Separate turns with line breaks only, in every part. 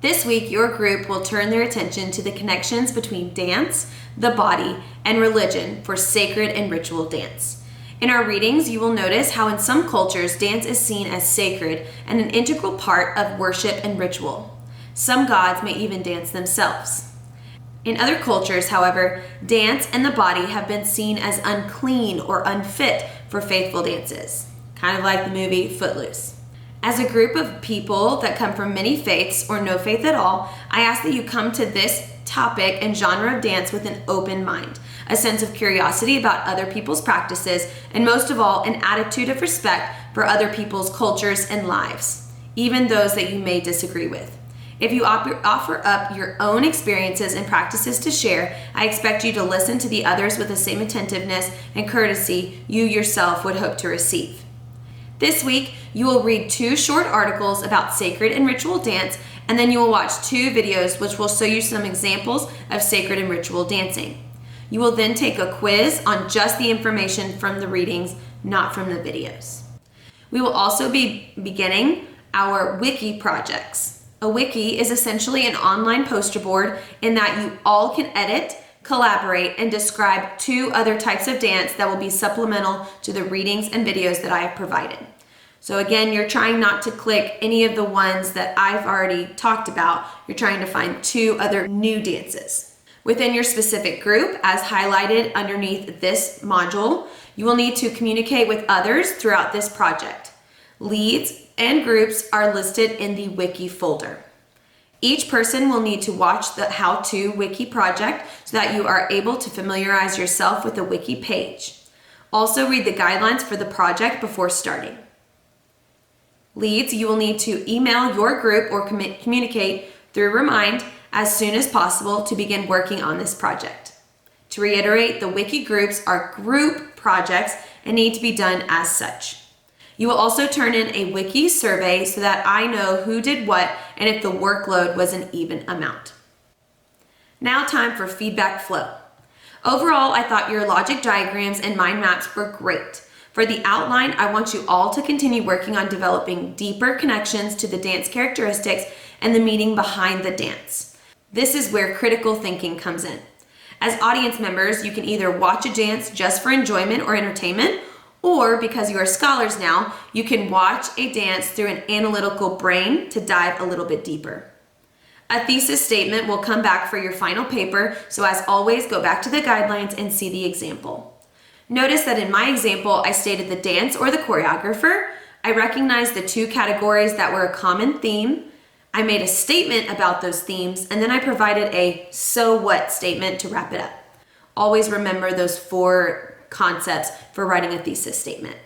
This week, your group will turn their attention to the connections between dance, the body, and religion for sacred and ritual dance. In our readings, you will notice how in some cultures, dance is seen as sacred and an integral part of worship and ritual. Some gods may even dance themselves. In other cultures, however, dance and the body have been seen as unclean or unfit for faithful dances, kind of like the movie Footloose. As a group of people that come from many faiths or no faith at all, I ask that you come to this topic and genre of dance with an open mind, a sense of curiosity about other people's practices, and most of all, an attitude of respect for other people's cultures and lives, even those that you may disagree with. If you offer up your own experiences and practices to share, I expect you to listen to the others with the same attentiveness and courtesy you yourself would hope to receive. This week, you will read 2 short articles about sacred and ritual dance, and then you will watch 2 videos which will show you some examples of sacred and ritual dancing. You will then take a quiz on just the information from the readings, not from the videos. We will also be beginning our wiki projects. A wiki is essentially an online poster board in that you all can edit, collaborate, and describe 2 other types of dance that will be supplemental to the readings and videos that I have provided. So again, you're trying not to click any of the ones that I've already talked about. You're trying to find 2 other new dances. Within your specific group, as highlighted underneath this module, you will need to communicate with others throughout this project. Leads and groups are listed in the wiki folder. Each person will need to watch the how-to wiki project so that you are able to familiarize yourself with the wiki page. Also read the guidelines for the project before starting. Leads, you will need to email your group or communicate through Remind as soon as possible to begin working on this project. To reiterate, the wiki groups are group projects and need to be done as such. You will also turn in a wiki survey so that I know who did what and if the workload was an even amount. Now time for feedback flow. Overall, I thought your logic diagrams and mind maps were great. For the outline, I want you all to continue working on developing deeper connections to the dance characteristics and the meaning behind the dance. This is where critical thinking comes in. As audience members, you can either watch a dance just for enjoyment or entertainment, or because you are scholars now, you can watch a dance through an analytical brain to dive a little bit deeper. A thesis statement will come back for your final paper, so as always, go back to the guidelines and see the example. Notice that in my example, I stated the dance or the choreographer. I recognized the 2 categories that were a common theme. I made a statement about those themes, and then I provided a so what statement to wrap it up. Always remember those 4 concepts for writing a thesis statement.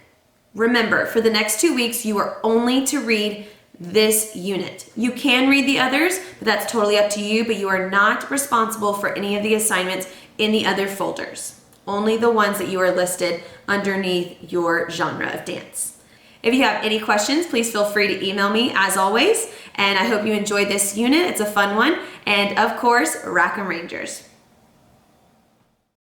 Remember, for the next 2 weeks, you are only to read this unit. You can read the others, but that's totally up to you, but you are not responsible for any of the assignments in the other folders. Only the ones that you are listed underneath your genre of dance. If you have any questions, please feel free to email me as always, and I hope you enjoyed this unit. It's a fun one, and of course, Rack 'em Rangers.